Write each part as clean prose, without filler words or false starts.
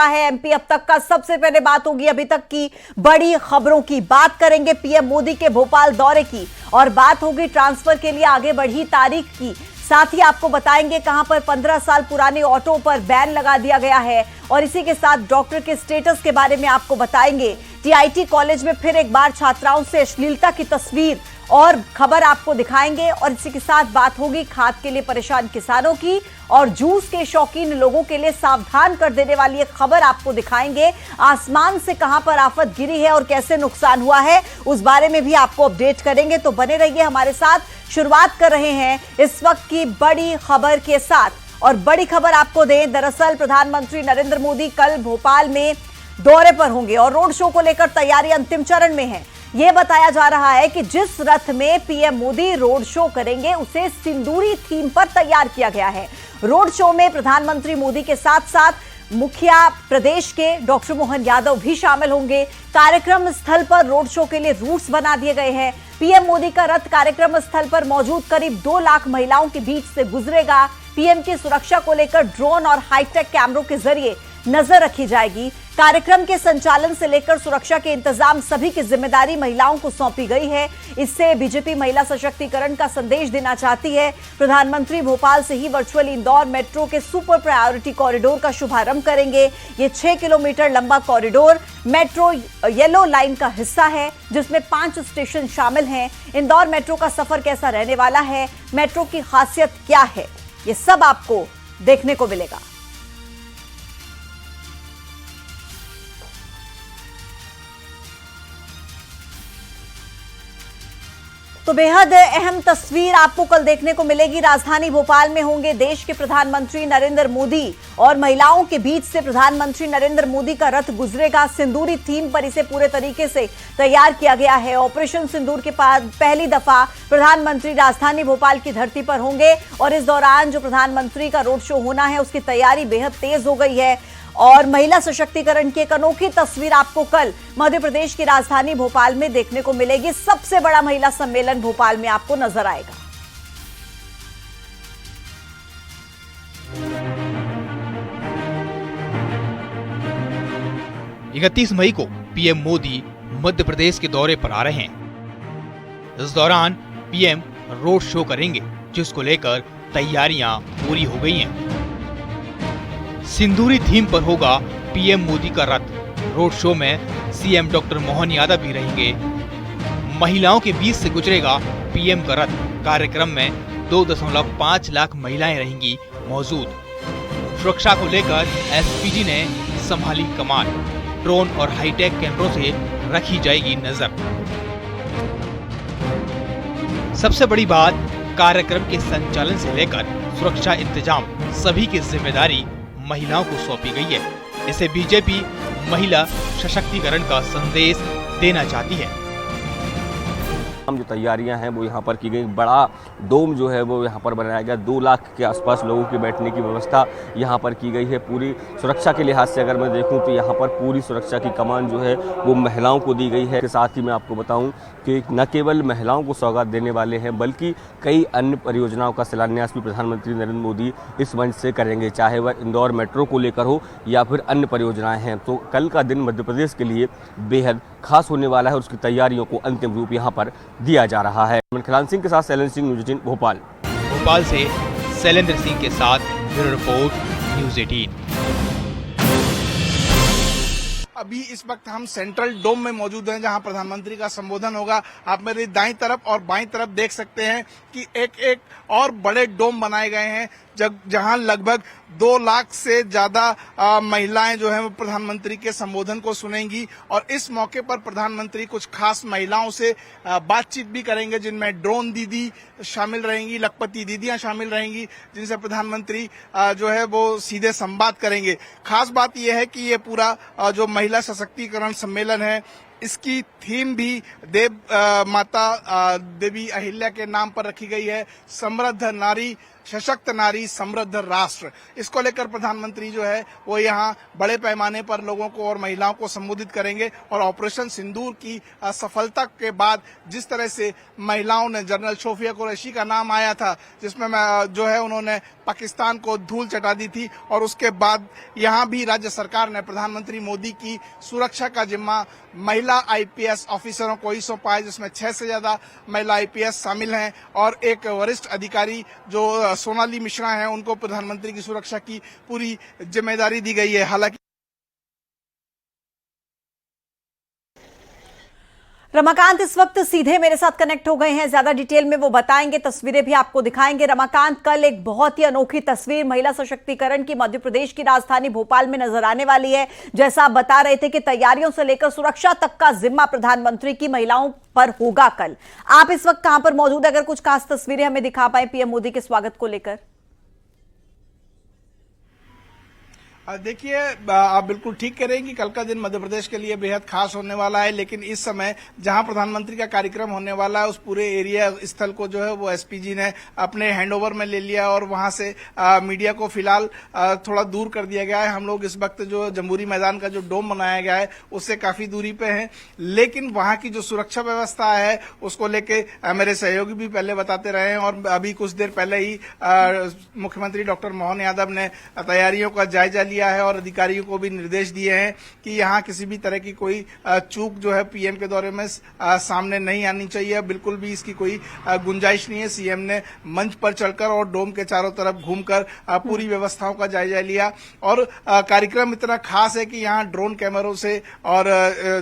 है एमपी अब तक का। सबसे पहले बात होगी अभी तक की बड़ी खबरों की, बात करेंगे पीएम मोदी के भोपाल दौरे की और बात होगी ट्रांसफर के लिए आगे बढ़ी तारीख की। साथ ही आपको बताएंगे कहां पर 15 साल पुराने ऑटो पर बैन लगा दिया गया है और इसी के साथ डॉक्टर के स्टेटस के बारे में आपको बताएंगे। टीआईटी कॉलेज में फिर एक बार छात्राओं से अश्लीलता की तस्वीर और खबर आपको दिखाएंगे और इसी के साथ बात होगी खाद के लिए परेशान किसानों की और जूस के शौकीन लोगों के लिए सावधान कर देने वाली एक खबर आपको दिखाएंगे। आसमान से कहां पर आफत गिरी है और कैसे नुकसान हुआ है उस बारे में भी आपको अपडेट करेंगे, तो बने रहिए हमारे साथ। शुरुआत कर रहे हैं इस वक्त की बड़ी खबर के साथ और बड़ी खबर आपको दें, दरअसल प्रधानमंत्री नरेंद्र मोदी कल भोपाल में दौरे पर होंगे और रोड शो को लेकर तैयारी अंतिम चरण में है। यह बताया जा रहा है कि जिस रथ में पीएम मोदी रोड शो करेंगे उसे सिंदूरी थीम पर तैयार किया गया है। रोड शो में प्रधानमंत्री मोदी के साथ साथ मुखिया प्रदेश के डॉक्टर मोहन यादव भी शामिल होंगे। कार्यक्रम स्थल पर रोड शो के लिए रूट्स बना दिए गए हैं। पीएम मोदी का रथ कार्यक्रम स्थल पर मौजूद करीब 2 लाख महिलाओं के बीच से गुजरेगा। पीएम की सुरक्षा को लेकर ड्रोन और हाईटेक कैमरों के जरिए नजर रखी जाएगी। कार्यक्रम के संचालन से लेकर सुरक्षा के इंतजाम सभी की जिम्मेदारी महिलाओं को सौंपी गई है। इससे बीजेपी महिला सशक्तिकरण का संदेश देना चाहती है। प्रधानमंत्री भोपाल से ही वर्चुअली इंदौर मेट्रो के सुपर प्रायोरिटी कॉरिडोर का शुभारंभ करेंगे। ये 6 किलोमीटर लंबा कॉरिडोर मेट्रो येलो लाइन का हिस्सा है जिसमें 5 स्टेशन शामिल हैं। इंदौर मेट्रो का सफर कैसा रहने वाला है, मेट्रो की खासियत क्या है, ये सब आपको देखने को मिलेगा। तो बेहद अहम तस्वीर आपको कल देखने को मिलेगी। राजधानी भोपाल में होंगे देश के प्रधानमंत्री नरेंद्र मोदी और महिलाओं के बीच से प्रधानमंत्री नरेंद्र मोदी का रथ गुजरेगा। सिंदूरी थीम पर इसे पूरे तरीके से तैयार किया गया है। ऑपरेशन सिंदूर के बाद पहली दफा प्रधानमंत्री राजधानी भोपाल की धरती पर होंगे और इस दौरान जो प्रधानमंत्री का रोड शो होना है उसकी तैयारी बेहद तेज हो गई है और महिला सशक्तिकरण की एक अनोखी तस्वीर आपको कल मध्य प्रदेश की राजधानी भोपाल में देखने को मिलेगी। सबसे बड़ा महिला सम्मेलन भोपाल में आपको नजर आएगा। 31 मई को पीएम मोदी मध्य प्रदेश के दौरे पर आ रहे हैं। इस दौरान पीएम रोड शो करेंगे जिसको लेकर तैयारियां पूरी हो गई हैं। सिंदूरी थीम पर होगा पीएम मोदी का रथ। रोड शो में सीएम डॉक्टर मोहन यादव भी रहेंगे। महिलाओं के बीच से गुजरेगा पीएम का रथ। कार्यक्रम में 2.5 लाख महिलाएं रहेंगी मौजूद। सुरक्षा को लेकर एसपीजी ने संभाली कमान। ड्रोन और हाईटेक कैमरों से रखी जाएगी नजर। सबसे बड़ी बात, कार्यक्रम के संचालन से लेकर सुरक्षा इंतजाम सभी की जिम्मेदारी महिलाओं को सौंपी गई है। इसे बीजेपी महिला सशक्तिकरण का संदेश देना चाहती है। जो तैयारियां हैं वो यहाँ पर की गई। बड़ा डोम जो है वो यहाँ पर बनाया गया। 2 लाख के आसपास लोगों के बैठने की व्यवस्था यहाँ पर की गई है। पूरी सुरक्षा के लिहाज से अगर मैं देखूँ तो यहाँ पर पूरी सुरक्षा की कमान जो है वो महिलाओं को दी गई है। साथ ही मैं आपको बताऊँ कि न केवल महिलाओं को सौगात देने वाले हैं बल्कि कई अन्य परियोजनाओं का शिलान्यास भी प्रधानमंत्री नरेंद्र मोदी इस मंच से करेंगे, चाहे वह इंदौर मेट्रो को लेकर हो या फिर अन्य परियोजनाएं हैं। तो कल का दिन मध्य प्रदेश के लिए बेहद खास होने वाला है और उसकी तैयारियों को अंतिम रूप यहाँ पर दिया जा रहा है। खिलान सिंह के साथ शैलेंद्र सिंह, न्यूज़ 18 भोपाल। भोपाल से शैलेंद्र सिंह के साथ ब्यूरो रिपोर्ट, न्यूज़ 18। अभी इस वक्त हम सेंट्रल डोम में मौजूद हैं जहां प्रधानमंत्री का संबोधन होगा। आप मेरी दाईं तरफ और बाईं तरफ देख सकते हैं कि एक एक और बड़े डोम बनाए गए हैं जहां लगभग 2 लाख से ज्यादा महिलाएं जो हैं वो प्रधानमंत्री के संबोधन को सुनेंगी और इस मौके पर प्रधानमंत्री कुछ खास महिलाओं से बातचीत भी करेंगे जिनमें ड्रोन दीदी शामिल रहेंगी, लखपति दीदियां शामिल रहेंगी जिनसे प्रधानमंत्री जो है वो सीधे संवाद करेंगे। खास बात यह है कि ये पूरा जो महिला सशक्तिकरण सम्मेलन है इसकी थीम भी माता देवी अहिल्या के नाम पर रखी गई है, समृद्ध नारी सशक्त नारी समृद्ध राष्ट्र। इसको लेकर प्रधानमंत्री जो है वो यहाँ बड़े पैमाने पर लोगों को और महिलाओं को संबोधित करेंगे। और ऑपरेशन सिंदूर की सफलता के बाद जिस तरह से महिलाओं ने, जनरल शोफिया कुरैशी का नाम आया था जिसमें जो है उन्होंने पाकिस्तान को धूल चटा दी थी, और उसके बाद यहाँ भी राज्य सरकार ने प्रधानमंत्री मोदी की सुरक्षा का जिम्मा महिला आईपीएस ऑफिसरों को ही सौंपा है, जिसमें 6 से ज्यादा महिला आईपीएस शामिल हैं और एक वरिष्ठ अधिकारी जो सोनाली मिश्रा हैं उनको प्रधानमंत्री की सुरक्षा की पूरी जिम्मेदारी दी गई है। हालांकि रमाकांत इस वक्त सीधे मेरे साथ कनेक्ट हो गए हैं, ज्यादा डिटेल में वो बताएंगे, तस्वीरें भी आपको दिखाएंगे। रमाकांत, कल एक बहुत ही अनोखी तस्वीर महिला सशक्तिकरण की मध्य प्रदेश की राजधानी भोपाल में नजर आने वाली है। जैसा आप बता रहे थे कि तैयारियों से लेकर सुरक्षा तक का जिम्मा प्रधानमंत्री की महिलाओं पर होगा कल। आप इस वक्त कहां पर मौजूद है, अगर कुछ खास तस्वीरें हमें दिखा पाए पीएम मोदी के स्वागत को लेकर? देखिए, आप बिल्कुल ठीक कह रहे हैं कि कल का दिन मध्य प्रदेश के लिए बेहद खास होने वाला है, लेकिन इस समय जहां प्रधानमंत्री का कार्यक्रम होने वाला है उस पूरे एरिया स्थल को जो है वो एसपीजी ने अपने हैंडओवर में ले लिया और वहां से मीडिया को फिलहाल थोड़ा दूर कर दिया गया है। हम लोग इस वक्त जो जमहूरी मैदान का जो डोम बनाया गया है उससे काफी दूरी पे हैं, लेकिन वहां की जो सुरक्षा व्यवस्था है उसको लेके मेरे सहयोगी भी पहले बताते रहे हैं और अभी कुछ देर पहले ही मुख्यमंत्री डॉक्टर मोहन यादव ने तैयारियों का जायजा लिया है और अधिकारियों को भी निर्देश दिए हैं कि यहां किसी भी तरह की कोई चूक जो है पीएम के दौरे में सामने नहीं आनी चाहिए। बिल्कुल भी इसकी कोई गुंजाइश नहीं है। सीएम ने मंच पर चढ़कर और डोम के चारों तरफ घूमकर पूरी व्यवस्थाओं का जायजा लिया और कार्यक्रम इतना खास है कि यहां ड्रोन कैमरों से और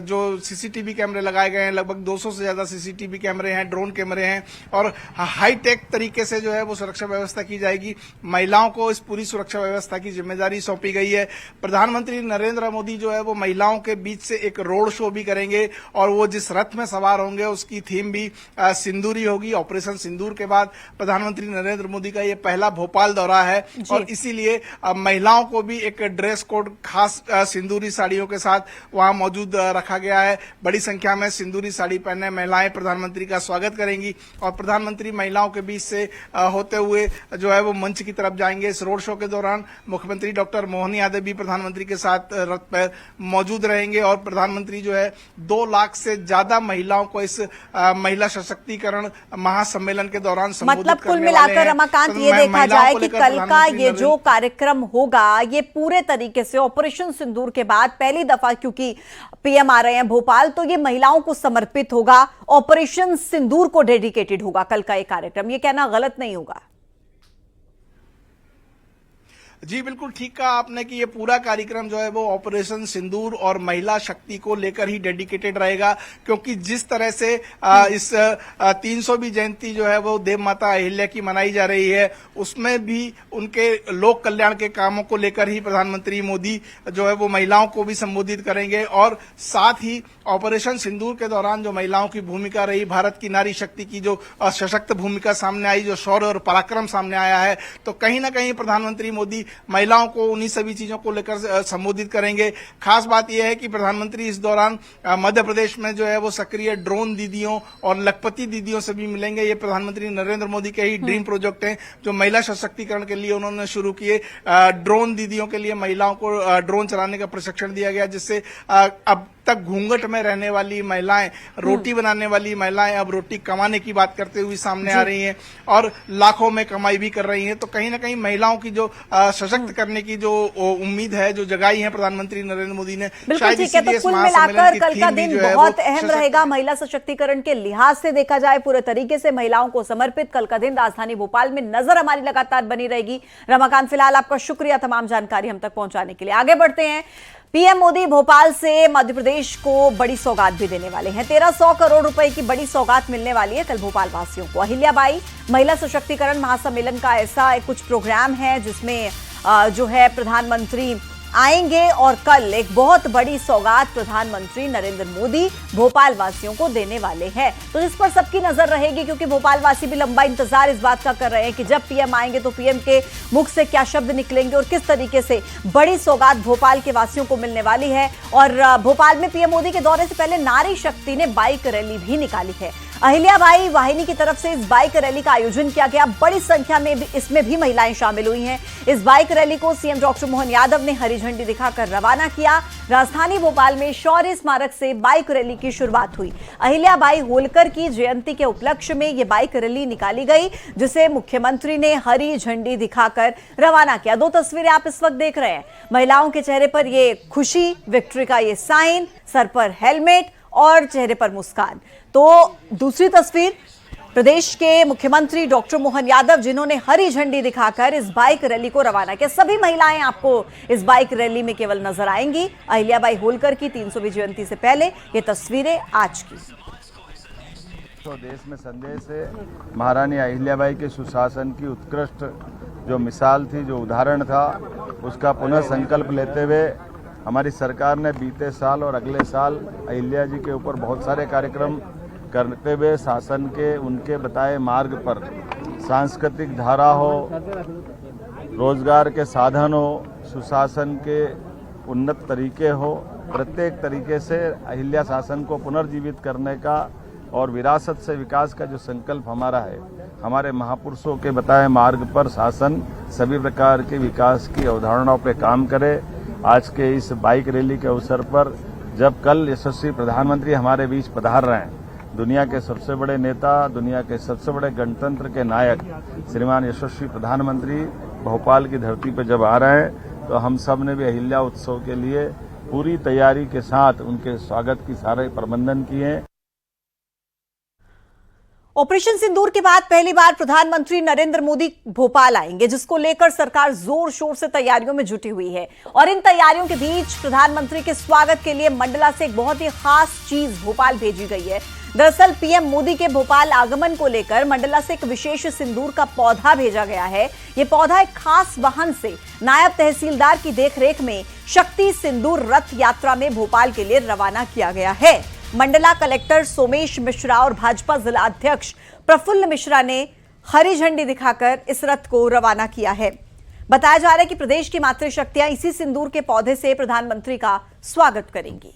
जो सीसीटीवी कैमरे लगाए गए हैं, लगभग 200 से ज्यादा सीसीटीवी कैमरे हैं, ड्रोन कैमरे हैं और हाईटेक तरीके से जो है वो सुरक्षा व्यवस्था की जाएगी। महिलाओं को इस पूरी सुरक्षा व्यवस्था की जिम्मेदारी सौंपी गई है। प्रधानमंत्री नरेंद्र मोदी जो है वो महिलाओं के बीच से एक रोड शो भी करेंगे और वो जिस रथ में सवार होंगे उसकी थीम भी सिंदूरी होगी। ऑपरेशन सिंदूर के बाद प्रधानमंत्री नरेंद्र मोदी का ये पहला भोपाल दौरा है और इसीलिए महिलाओं को भी एक ड्रेस कोड खास सिंदूरी साड़ियों के साथ वहां मौजूद रखा गया है। बड़ी संख्या में सिंदूरी साड़ी पहने महिलाएं प्रधानमंत्री का स्वागत करेंगी और प्रधानमंत्री महिलाओं के बीच से होते हुए जो है वो मंच की तरफ जाएंगे। इस रोड शो के दौरान मुख्यमंत्री डॉक्टर मोहन यादव भी प्रधानमंत्री के साथ रथ पर मौजूद रहेंगे और प्रधानमंत्री जो है 2 लाख से ज्यादा महिलाओं को इस महिला सशक्तिकरण महासम्मेलन के दौरान संबोधित मतलब कुल करने मिलाकर वाले हैं। रमाकांत तो ये देखा जाए कि कल का ये जो नरेंद्र कार्यक्रम होगा ये पूरे तरीके से ऑपरेशन सिंदूर के बाद पहली दफा क्योंकि पीएम आ रहे हैं भोपाल, तो ये महिलाओं को समर्पित होगा, ऑपरेशन सिंदूर को डेडिकेटेड होगा कल का ये कार्यक्रम। ये कहना गलत नहीं होगा? जी बिल्कुल ठीक कहा आपने कि ये पूरा कार्यक्रम जो है वो ऑपरेशन सिंदूर और महिला शक्ति को लेकर ही डेडिकेटेड रहेगा, क्योंकि जिस तरह से इस 300वीं जयंती जो है वो देव माता अहिल्या की मनाई जा रही है उसमें भी उनके लोक कल्याण के कामों को लेकर ही प्रधानमंत्री मोदी जो है वो महिलाओं को भी संबोधित करेंगे और साथ ही ऑपरेशन सिंदूर के दौरान जो महिलाओं की भूमिका रही, भारत की नारी शक्ति की जो सशक्त भूमिका सामने आई, जो शौर्य और पराक्रम सामने आया है, तो कहीं ना कहीं प्रधानमंत्री मोदी महिलाओं को उन्हीं सभी चीजों को लेकर संबोधित करेंगे। खास बात यह है कि प्रधानमंत्री इस दौरान मध्य प्रदेश में जो है वो सक्रिय ड्रोन दीदियों और लखपति दीदियों से भी मिलेंगे। ये प्रधानमंत्री नरेंद्र मोदी के ही ड्रीम प्रोजेक्ट हैं जो महिला सशक्तिकरण के लिए उन्होंने शुरू किए। ड्रोन दीदियों के लिए महिलाओं को ड्रोन चलाने का प्रशिक्षण दिया गया, जिससे अब तक घूंघट में रहने वाली महिलाएं, रोटी बनाने वाली महिलाएं अब रोटी कमाने की बात करते हुए सामने आ रही हैं और लाखों में कमाई भी कर रही हैं। तो कहीं ना कहीं महिलाओं की जो सशक्त करने की जो उम्मीद है, जो जगाई है प्रधानमंत्री नरेंद्र मोदी ने, बिल्कुल ठीक है। तो कुल मिलाकर कल का दिन बहुत अहम रहेगा महिला सशक्तिकरण के लिहाज से देखा जाए, पूरे तरीके से महिलाओं को समर्पित कल का दिन राजधानी भोपाल में नजर हमारी लगातार बनी रहेगी। रमाकांत, फिलहाल आपका शुक्रिया तमाम जानकारी हम तक पहुंचाने के लिए। आगे बढ़ते हैं। पीएम मोदी भोपाल से मध्य प्रदेश को बड़ी सौगात भी देने वाले हैं। 1300 करोड़ रुपए की बड़ी सौगात मिलने वाली है कल भोपाल वासियों को। अहिल्याबाई महिला सशक्तिकरण महासम्मेलन का ऐसा कुछ प्रोग्राम है जिसमें जो है प्रधानमंत्री आएंगे और कल एक बहुत बड़ी सौगात प्रधानमंत्री नरेंद्र मोदी भोपाल वासियों को देने वाले हैं। तो इस पर सबकी नजर रहेगी, क्योंकि भोपाल वासी भी लंबा इंतजार इस बात का कर रहे हैं कि जब पीएम आएंगे तो पीएम के मुख से क्या शब्द निकलेंगे और किस तरीके से बड़ी सौगात भोपाल के वासियों को मिलने वाली है। और भोपाल में पीएम मोदी के दौरे से पहले नारी शक्ति ने बाइक रैली भी निकाली है। अहिल्याबाई वाहिनी की तरफ से इस बाइक रैली का आयोजन किया गया। बड़ी संख्या में इसमें भी महिलाएं शामिल हुई हैं। इस बाइक रैली को सीएम डॉक्टर मोहन यादव ने हरी झंडी दिखाकर रवाना किया। राजधानी भोपाल में शौर्य स्मारक से बाइक रैली की शुरुआत हुई। अहिल्याबाई होलकर की जयंती के उपलक्ष्य में यह बाइक रैली निकाली गई, जिसे मुख्यमंत्री ने हरी झंडी दिखाकर रवाना किया। दो तस्वीरें आप इस वक्त देख रहे हैं। महिलाओं के चेहरे पर ये खुशी, विक्ट्री का ये साइन, सर पर हेलमेट और चेहरे पर मुस्कान। तो दूसरी तस्वीर प्रदेश के मुख्यमंत्री डॉक्टर मोहन यादव, जिन्होंने हरी झंडी दिखाकर इस बाइक रैली को रवाना किया। सभी महिलाएं आपको इस बाइक रैली में केवल नजर आएंगी। अहिल्याबाई होलकर की 300वीं जयंती से पहले ये तस्वीरें आज की। तो देश में संदेश है, महारानी अहिल्याबाई के सुशासन की उत्कृष्ट जो मिसाल थी, जो उदाहरण था, उसका पुनः संकल्प लेते हुए हमारी सरकार ने बीते साल और अगले साल अहिल्या जी के ऊपर बहुत सारे कार्यक्रम करते हुए शासन के उनके बताए मार्ग पर सांस्कृतिक धारा हो, रोजगार के साधन हो, सुशासन के उन्नत तरीके हो, प्रत्येक तरीके से अहिल्या शासन को पुनर्जीवित करने का और विरासत से विकास का जो संकल्प हमारा है, हमारे महापुरुषों के बताए मार्ग पर शासन सभी प्रकार के विकास की अवधारणाओं पर काम करे। आज के इस बाइक रैली के अवसर पर जब कल यशस्वी प्रधानमंत्री हमारे बीच पधार रहे हैं, दुनिया के सबसे बड़े नेता, दुनिया के सबसे बड़े गणतंत्र के नायक श्रीमान यशस्वी प्रधानमंत्री भोपाल की धरती पर जब आ रहे हैं, तो हम सब ने भी अहिल्या उत्सव के लिए पूरी तैयारी के साथ उनके स्वागत की सारे प्रबंधन किए। ऑपरेशन सिंदूर के बाद पहली बार प्रधानमंत्री नरेंद्र मोदी भोपाल आएंगे, जिसको लेकर सरकार जोर शोर से तैयारियों में जुटी हुई है। और इन तैयारियों के बीच प्रधानमंत्री के स्वागत के लिए मंडला से एक बहुत ही खास चीज भोपाल भेजी गई है। दरअसल पीएम मोदी के भोपाल आगमन को लेकर मंडला से एक विशेष सिंदूर का पौधा भेजा गया है। ये पौधा एक खास वाहन से नायब तहसीलदार की देखरेख में शक्ति सिंदूर रथ यात्रा में भोपाल के लिए रवाना किया गया है। मंडला कलेक्टर सोमेश मिश्रा और भाजपा जिला अध्यक्ष प्रफुल्ल मिश्रा ने हरी झंडी दिखाकर इस रथ को रवाना किया है। बताया जा रहा है कि प्रदेश की मातृशक्तियां इसी सिंदूर के पौधे से प्रधानमंत्री का स्वागत करेंगी।